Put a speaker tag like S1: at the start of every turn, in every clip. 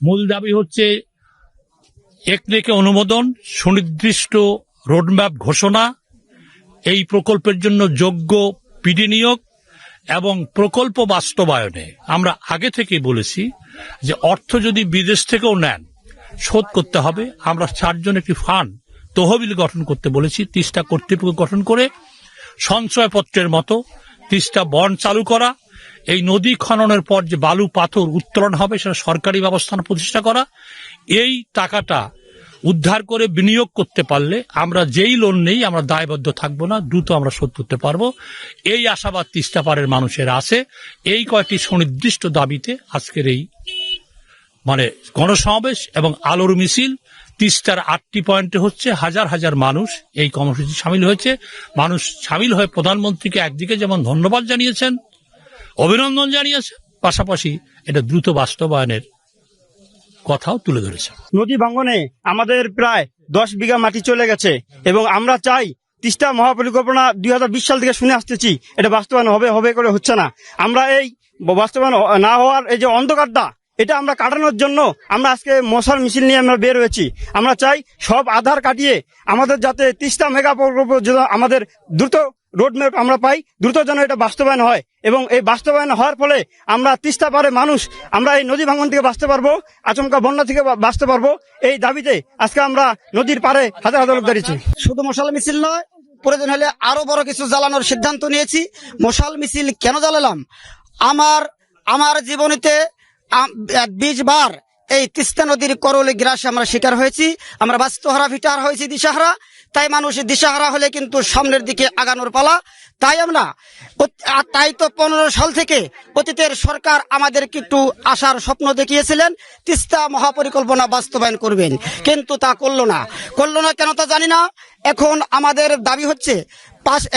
S1: মূল দাবি হচ্ছে একনেকে অনুমোদন, সুনির্দিষ্ট রোডম্যাপ ঘোষণা, এই প্রকল্পের জন্য যোগ্য পিডি নিয়োগ এবং প্রকল্প বাস্তবায়নে। আমরা আগে থেকেই বলেছি যে অর্থ যদি বিদেশ থেকেও নেন শোধ করতে হবে। আমরা 4 জন একটি ফান্ড তহবিল গঠন করতে বলেছি, 30টা কর্তৃপক্ষ গঠন করে সঞ্চয়পত্রের মতো 30টা বন্ড চালু করা, এই নদী খননের পর যে বালু পাথর উত্তোলন হবে সেটা সরকারি ব্যবস্থাপনা প্রতিষ্ঠা করা, এই টাকাটা উদ্ধার করে বিনিয়োগ করতে পারলে আমরা যেই লোন নেই আমরা দায়বদ্ধ থাকবো না, দ্রুত আমরা শোধ করতে পারবো। এই আশাবাদ তিস্তাপাড়ের মানুষের আছে। এই কয়েকটি সুনির্দিষ্ট দাবিতে আজকের এই গণসমাবেশ এবং আলোর মিছিল। তিস্তার 8টি পয়েন্টে হচ্ছে, হাজার হাজার মানুষ এই কর্মসূচি সামিল হয়েছে। মানুষ সামিল হয়ে প্রধানমন্ত্রীকে একদিকে যেমন ধন্যবাদ জানিয়েছেন, অভিনন্দন জানিয়েছেন, পাশাপাশি এটা দ্রুত বাস্তবায়নের কথাও তুলে ধরেছে।
S2: নদী ভাঙ্গনে আমাদের প্রায় 10 বিঘা মাটি চলে গেছে এবং আমরা চাই তিস্তা মহাপরিকল্পনা 2020 সাল থেকে শুনে আসতেছি, এটা বাস্তবায়ন হবে হবে করে হচ্ছে না। আমরা এই বাস্তবায়ন না হওয়ার এই যে অন্ধকারটা, এটা আমরা কাটানোর জন্য আমরা আজকে মশাল মিছিল নিয়ে আমরা বের হয়েছি। আমরা চাই সব আধার কাটিয়ে আমাদের যাতে তিস্তা মেগা প্রকল্প আমাদের দ্রুত রোডম্যাপ আমরা পাই, দ্রুত যেন এটা বাস্তবায়ন হয় এবং এই বাস্তবায়ন হওয়ার ফলে আমরা তিস্তা পারে মানুষ আমরা এই নদী ভাঙন থেকে বাঁচতে পারবো, আচমকা বন্যা থেকে বাঁচতে পারবো। এই দাবিতে আজকে আমরা নদীর পারে হাজার হাজার লোক দাঁড়িয়েছি।
S3: শুধু মশাল মিছিল নয়, প্রয়োজন হলে আরো বড় কিছু জ্বালানোর সিদ্ধান্ত নিয়েছি। মশাল মিছিল কেন জ্বালালাম? আমার জীবনীতে 20 বার এই তিস্তা নদীর করলে গ্রাসে আমরা শিকার হয়েছি। আমরা বাস্তুহারা ভিটার হয়েছি, দিশাহারা। তাই মানুষ দিশাহারা হলে কিন্তু সামনের দিকে আগানোর পালা। তাই তো 15 সাল থেকে অতীতের সরকার আমাদেরকে একটু আশার স্বপ্ন দেখিয়েছিলেন, তিস্তা মহাপরিকল্পনা বাস্তবায়ন করবেন, কিন্তু তা করলো না কেন তা জানি না। এখন আমাদের দাবি হচ্ছে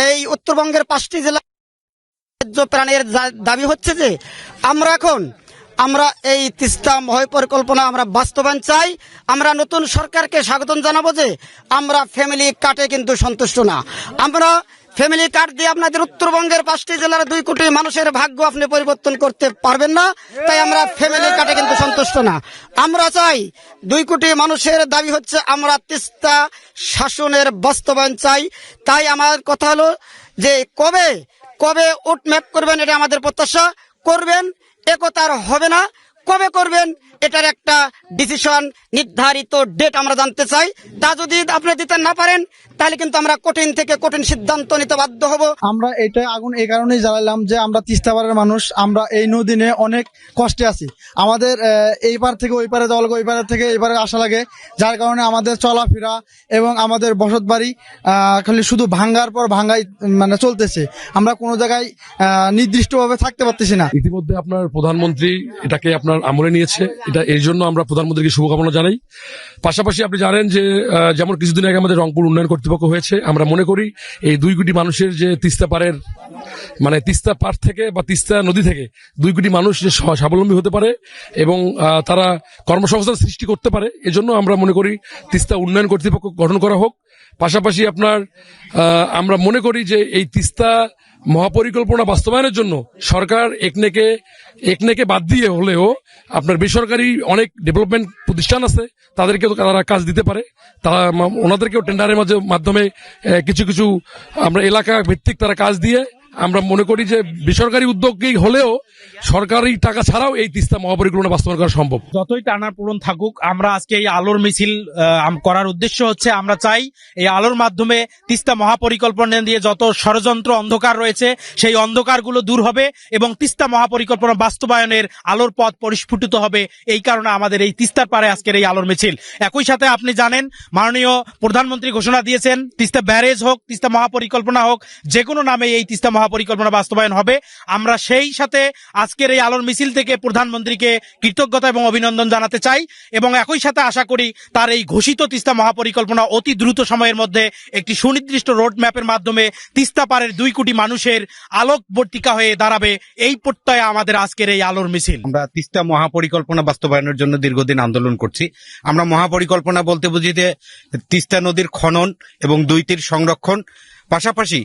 S3: এই উত্তরবঙ্গের 5টি জেলা প্রাণের দাবি হচ্ছে যে আমরা এই তিস্তা মহাপরিকল্পনা আমরা বাস্তবায়ন চাই। আমরা নতুন সরকারকে স্বাগত জানাবো যে আমরা ফ্যামিলি কাটে কিন্তু সন্তুষ্ট না। আমরা ফ্যামিলি কার্ড দিয়ে আপনাদের উত্তরবঙ্গের 5টি জেলার 2 কোটি মানুষের ভাগ্য আপনি পরিবর্তন করতে পারবেন না। তাই আমরা ফ্যামিলি কার্ডে কিন্তু সন্তুষ্ট না। আমরা চাই 2 কোটি মানুষের দাবি হচ্ছে আমরা তিস্তা শাসনের বাস্তবায়ন চাই। তাই আমার কথা হলো যে কবে রোডম্যাপ করবেন, এটা আমাদের প্রত্যাশা। করবেন, একতার হবে না। কবে করবেন এটার একটা ডিসিশন, নির্ধারিত ডেট আমরা জানতে চাই। তা যদি আপনি দিতে না পারেন তাহলে কিন্তু আমরা কঠিন থেকে কঠিন সিদ্ধান্ত নিতে বাধ্য হব।
S4: আমরা এটা আগুন এই কারণেই জ্বালালাম যে আমরা তিস্তাপাড়ের মানুষ, আমরা এই নদী নিয়ে অনেক কষ্টে আছি। আমাদের এই পার থেকে ওই পারে যাওয়া লাগে, ওই পারে থেকে এই পারে আসা লাগে, যার কারণে আমাদের চলাফেরা এবং আমাদের বসত বাড়ি খালি শুধু ভাঙ্গার পর ভাঙ্গাই চলতেছে। আমরা কোনো জায়গায় নির্দিষ্টভাবে থাকতে পারতেছি না।
S5: ইতিমধ্যে আপনার প্রধানমন্ত্রী এটাকে আপনার আমলে নিয়েছে, এটা এই জন্য আমরা প্রধানমন্ত্রীকে শুভকামনা জানাই। পাশাপাশি আপনি জানেন যে যেমন কিছুদিন আগে আমাদের রংপুর উন্নয়ন কর্তৃপক্ষ হয়েছে, আমরা মনে করি এই 2 কোটি মানুষের যে তিস্তা পাড়ের তিস্তা পাড় থেকে বা তিস্তা নদী থেকে 2 কোটি মানুষ যে স্বাবলম্বী হতে পারে এবং তারা কর্মসংস্থান সৃষ্টি করতে পারে, এজন্য আমরা মনে করি তিস্তা উন্নয়ন কর্তৃপক্ষ গঠন করা হোক। পাশাপাশি আমরা মনে করি যে এই তিস্তা মহাপরিকল্পনা বাস্তবায়নের জন্য সরকার একনেকে বাদ দিয়ে হলেও আপনার বেসরকারি অনেক ডেভেলপমেন্ট প্রতিষ্ঠান আছে, তাদেরকে তারা কাজ দিতে পারে। তারা ওনাদেরকেও টেন্ডারের মাধ্যমে কিছু আমরা এলাকা ভিত্তিক তারা কাজ দিয়ে আমরা মনে করি যে বেসরকারি উদ্যোগী হলেও সরকারি টাকা ছাড়াও এই তিস্তা মহাপরিকল্পনা বাস্তবায়ন করা সম্ভব।
S6: যতই টানাপোড়েন থাকুক, আমরা আজকে এই আলোর মিছিল করার উদ্দেশ্য হচ্ছে আমরা চাই এই আলোর মাধ্যমে তিস্তা মহাপরিকল্পনা দিয়ে যত ষড়যন্ত্র অন্ধকার রয়েছে সেই অন্ধকারগুলো দূর হবে এবং তিস্তা মহাপরিকল্পনা বাস্তবায়নের আলোর পথ পরিস্ফুটিত হবে। এই কারণে আমাদের এই তিস্তার পারে আজকের এই আলোর মিছিল। একই সাথে আপনি জানেন মাননীয় প্রধানমন্ত্রী ঘোষণা দিয়েছেন তিস্তা ব্যারেজ হোক, তিস্তা মহাপরিকল্পনা হোক, যে কোনো নামে এই তিস্তা মহাপরিকল্পনা বাস্তবায়ন হবে। আমরা সেই সাথে আজকের এই আলোর মিছিল থেকে প্রধানমন্ত্রীকে কৃতজ্ঞতা এবং অভিনন্দন জানাতে চাই এবং একই সাথে আশা করি তার এই ঘোষিত তিস্তা মহাপরিকল্পনা অতি দ্রুত সময়ের মধ্যে একটি সুনির্দিষ্ট রোড ম্যাপের মাধ্যমে তিস্তা পারের 2 কোটি মানুষের আলোকবর্তিকা হয়ে দাঁড়াবে, এই প্রত্যয়ে আমাদের আজকের এই আলোর মিছিল।
S7: আমরা তিস্তা মহাপরিকল্পনা বাস্তবায়নের জন্য দীর্ঘদিন আন্দোলন করছি। আমরা মহাপরিকল্পনা বলতে বুঝি যে তিস্তা নদীর খনন এবং 2 তীর সংরক্ষণ, পাশাপাশি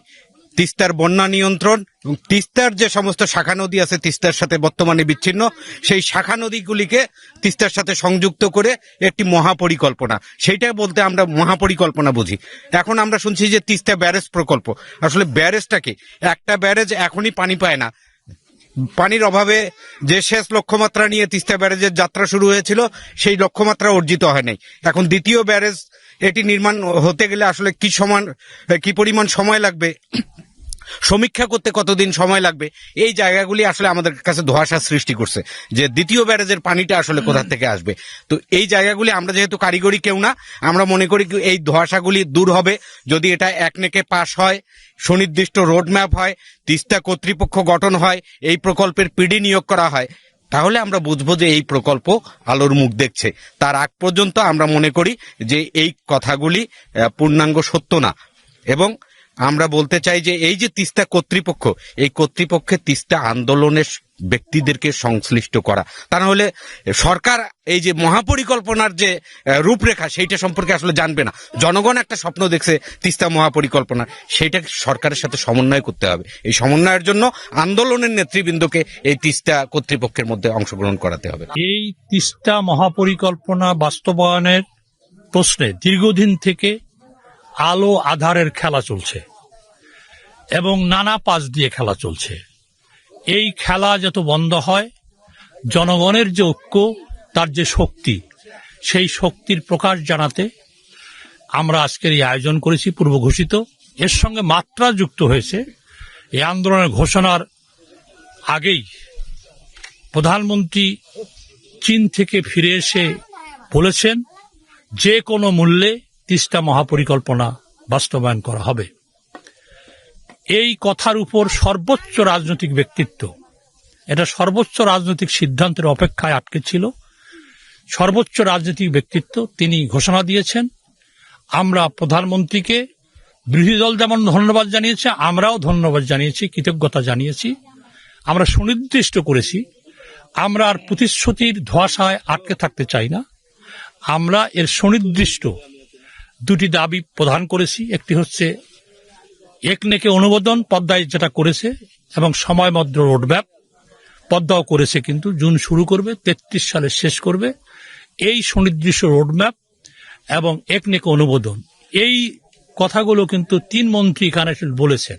S7: তিস্তার বন্যা নিয়ন্ত্রণ এবং তিস্তার যে সমস্ত শাখা নদী আছে তিস্তার সাথে বর্তমানে বিচ্ছিন্ন, সেই শাখা নদীগুলিকে তিস্তার সাথে সংযুক্ত করে একটি মহাপরিকল্পনা, সেইটা বলতে আমরা মহাপরিকল্পনা বুঝি। এখন আমরা শুনছি যে তিস্তা ব্যারেজ প্রকল্প, আসলে ব্যারেজটা কি? একটা ব্যারেজ এখনই পানি পায় না, পানির অভাবে যে শেষ লক্ষ্যমাত্রা নিয়ে তিস্তা ব্যারেজের যাত্রা শুরু হয়েছিল সেই লক্ষ্যমাত্রা অর্জিত হয় নাই। এখন দ্বিতীয় ব্যারেজ এটি নির্মাণ হতে গেলে আসলে কি পরিমাণ সময় লাগবে, সমীক্ষা করতে কতদিন সময় লাগবে, এই জায়গাগুলি আসলে আমাদের কাছে ধোঁয়াশা সৃষ্টি করছে যে দ্বিতীয় ব্যারেজের পানিটা আসলে কোথা থেকে আসবে। তো এই জায়গাগুলি আমরা যেহেতু কারিগরি কেউ না, আমরা মনে করি এই ধোঁয়াশাগুলি দূর হবে যদি এটা একনেকে পাস হয়, সুনির্দিষ্ট রোডম্যাপ হয়, তিস্তা কর্তৃপক্ষ গঠন হয়, এই প্রকল্পের পিডি নিয়োগ করা হয়, তাহলে আমরা বুঝবো যে এই প্রকল্প আলোর মুখ দেখছে। তার আগ পর্যন্ত আমরা মনে করি যে এই কথাগুলি পূর্ণাঙ্গ সত্য না। এবং আমরা বলতে চাই যে এই যে তিস্তা কর্তৃপক্ষ, এই কর্তৃপক্ষে তিস্তা আন্দোলনের ব্যক্তিদেরকে সংশ্লিষ্ট করা, তা না হলে সরকার এই যে মহাপরিকল্পনার যে রূপরেখা সেইটা সম্পর্কে আসলে জানবে না। জনগণ একটা স্বপ্ন দেখছে তিস্তা মহাপরিকল্পনা, সেইটা সরকারের সাথে সমন্বয় করতে হবে। এই সমন্বয়ের জন্য আন্দোলনের নেতৃবৃন্দকে এই তিস্তা কর্তৃপক্ষের মধ্যে অংশগ্রহণ করাতে হবে।
S1: এই তিস্তা মহাপরিকল্পনা বাস্তবায়নের প্রশ্নে দীর্ঘদিন থেকে আলো আধারের খেলা চলছে এবং নানা পাশ দিয়ে খেলা চলছে। এই খেলা যত বন্ধ হয়, জনগণের যে ঐক্য, তার যে শক্তি, সেই শক্তির প্রকাশ জানাতে আমরা আজকের এই আয়োজন করেছি পূর্ব ঘোষিত। এর সঙ্গে মাত্রা যুক্ত হয়েছে এই আন্দোলনের ঘোষণার আগেই প্রধানমন্ত্রী চীন থেকে ফিরে এসে বলেছেন যে কোনো মূল্যে তিস্তা মহাপরিকল্পনা বাস্তবায়ন করা হবে। এই কথার উপর সর্বোচ্চ রাজনৈতিক ব্যক্তিত্ব, এটা সর্বোচ্চ রাজনৈতিক সিদ্ধান্তের অপেক্ষায় আটকে ছিল। সর্বোচ্চ রাজনৈতিক ব্যক্তিত্ব তিনি ঘোষণা দিয়েছেন। আমরা প্রধানমন্ত্রীকে, বিরোধী দল যেমন ধন্যবাদ জানিয়েছে, আমরাও ধন্যবাদ জানিয়েছি, কৃতজ্ঞতা জানিয়েছি। আমরা সুনির্দিষ্ট করেছি, আমরা আর প্রতিশ্রুতির ধোঁয়াশায় আটকে থাকতে চাই না। আমরা এর সুনির্দিষ্ট দুটি দাবি প্রদান করেছি। একটি হচ্ছে একনেকে অনুমোদন, পদ্মায় যেটা করেছে, এবং সময়মদ্র রোডম্যাপ, পদ্মাও করেছে কিন্তু জুন শুরু করবে, 33 সালে শেষ করবে। এই সুনির্দিষ্ট রোডম্যাপ এবং একনেকে অনুমোদন, এই কথাগুলো কিন্তু 3 মন্ত্রী এখানে বলেছেন।